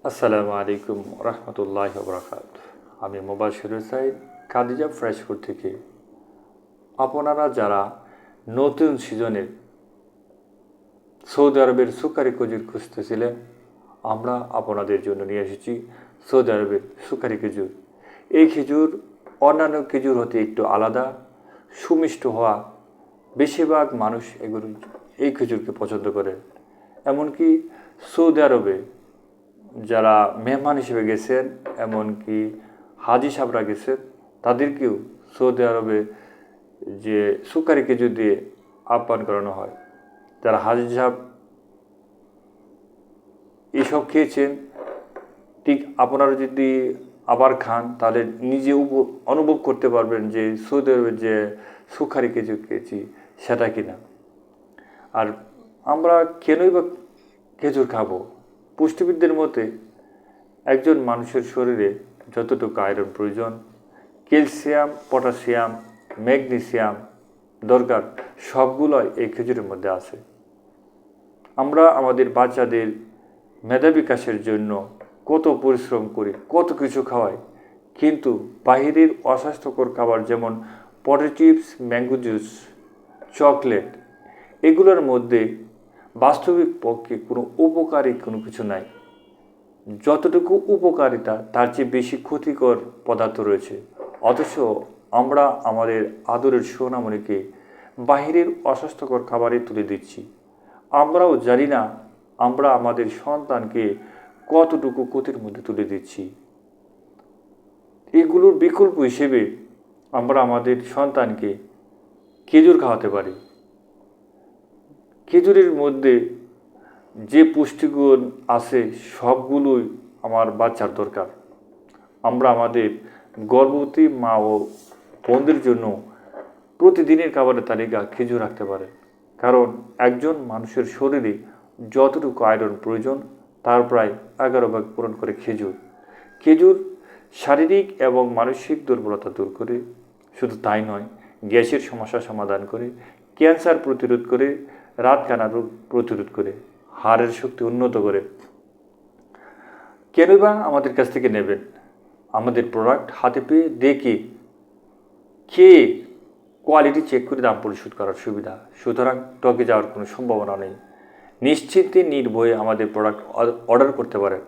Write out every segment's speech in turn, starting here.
আসসালামু আলাইকুম রহমতুল্লাহ বরকাত। আমি মুবাশির হুসাইন, খাদিজা ফ্রেশ ফুড থেকে। আপনারা যারা নতুন সিজনের সৌদি আরবের সুকারি খেজুর খুঁজতেছিলেন, আমরা আপনাদের জন্য নিয়ে এসেছি সৌদি আরবের সুকারি খেজুর। এই খেজুর অন্যান্য খেজুর হতে একটু আলাদা, সুমিষ্ট হওয়া। বেশিরভাগ মানুষ এই খেজুরকে পছন্দ করে। এমনকি সৌদি আরবে যারা মেহমান হিসেবে গেছেন, এমনকি হাজি সাহেবরা গেছেন, তাদেরকেও সৌদি আরবে যে সুকারি খেজুর দিয়ে আপ্যায়ন করানো হয়। যারা হাজি সাহেব এসব খেয়েছেন, ঠিক আপনারা যদি আবার খান তাহলে নিজে অনুভব করতে পারবেন যে সৌদি আরবের যে সুকারি খেজুর খেয়েছি সেটা কিনা। আর আমরা কেনই বা খেজুর খাবো? পুষ্টিবিদদের মতে একজন মানুষের শরীরে যতটুকু আয়রন প্রয়োজন, ক্যালসিয়াম, পটাশিয়াম, ম্যাগনেসিয়াম দরকার, সবগুলোই এই খেজুরের মধ্যে আছে। আমরা আমাদের বাচ্চাদের মেধা বিকাশের জন্য কত পরিশ্রম করি, কত কিছু খাওয়াই, কিন্তু বাহিরের অস্বাস্থ্যকর খাবার যেমন potato chips, mango juice, chocolate, এগুলোর মধ্যে বাস্তবিক পক্ষে কোনো উপকারী কোনো কিছু নাই। যতটুকু উপকারিতা তার চেয়ে বেশি ক্ষতিকর পদার্থ রয়েছে। অথচ আমরা আমাদের আদরের সোনামণিকে বাহিরের অস্বাস্থ্যকর খাবারে তুলে দিচ্ছি। আমরাও জানি না আমরা আমাদের সন্তানকে কতটুকু ক্ষতির মধ্যে তুলে দিচ্ছি। এগুলোর বিকল্প হিসেবে আমরা আমাদের সন্তানকে খেজুর খাওয়াতে পারি। খেজুরের মধ্যে যে পুষ্টিগুণ আছে সবগুলোই আমার বাচ্চার দরকার। আমরা আমাদের গর্ভবতী মা ও বোনদের জন্য প্রতিদিনের খাবারের তালিকা খেজুর রাখতে পারেন। কারণ একজন মানুষের শরীরে যতটুকু আয়রন প্রয়োজন তার প্রায় 11 ভাগ পূরণ করে খেজুর। খেজুর শারীরিক এবং মানসিক দুর্বলতা দূর করে, শুধু তাই নয়, গ্যাসের সমস্যা সমাধান করে, ক্যান্সার প্রতিরোধ করে, রাতকানা রোগ প্রতিরোধ করে, হাড়ের শক্তি উন্নত করে। কেনই বা আমাদের কাছ থেকে নেবেন? আমাদের প্রোডাক্ট হাতে পেয়ে দেখে খেয়ে কোয়ালিটি চেক করে দাম পরিশোধ করার সুবিধা। সুতরাং ঠকে যাওয়ার কোনো সম্ভাবনা নেই। নিশ্চিন্তে নির্ভয়ে আমাদের প্রোডাক্ট অর্ডার করতে পারেন।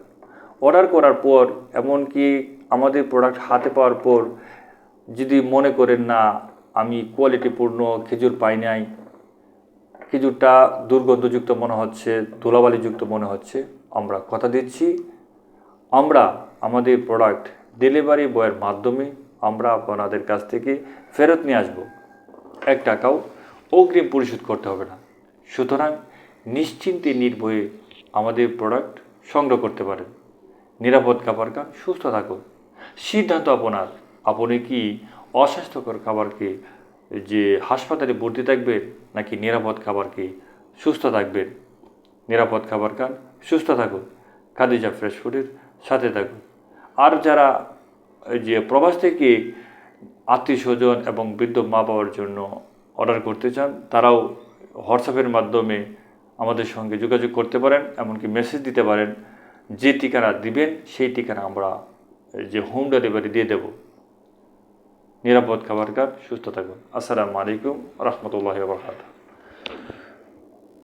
অর্ডার করার পর, এমনকি আমাদের প্রোডাক্ট হাতে পাওয়ার পর যদি মনে করেন না আমি কোয়ালিটিপূর্ণ খেজুর পাই নাই, খেজুরটা দুর্গন্ধযুক্ত মনে হচ্ছে, ধুলাবালিযুক্ত মনে হচ্ছে, আমরা কথা দিচ্ছি আমরা আমাদের প্রোডাক্ট ডেলিভারি বয়ের মাধ্যমে আমরা আপনাদের কাছ থেকে ফেরত নিয়ে আসবো। 1 টাকাও অগ্রিম পরিশোধ করতে হবে না। সুতরাং নিশ্চিন্তে নির্ভয়ে আমাদের প্রোডাক্ট সংগ্রহ করতে পারেন। নিরাপদ খাবার খান, সুস্থ থাকুন। সিদ্ধান্ত আপনার। আপনি কি অস্বাস্থ্যকর খাবারকে যে হাসপাতালে ভর্তি থাকবেন, নাকি নিরাপদ খাবারকে সুস্থ থাকবেন? নিরাপদ খাবার খান, সুস্থ থাকুন। খাদিজা ফ্রেশ ফুডের সাথে থাকুন। আর যারা যে প্রবাস থেকে আত্মীয় স্বজন এবং বৃদ্ধ মা বাবার জন্য অর্ডার করতে চান, তারাও হোয়াটসঅ্যাপের মাধ্যমে আমাদের সঙ্গে যোগাযোগ করতে পারেন, এমনকি মেসেজ দিতে পারেন। যে ঠিকানা দিবেন সেই ঠিকানা আমরা যে হোম ডেলিভারি দিয়ে দেব। নিরাপদ খাবার খান, সুস্থ থাকুন। আসসালামু আলাইকুম রহমতুল্লাহি ওয়া বারাকাতুহু।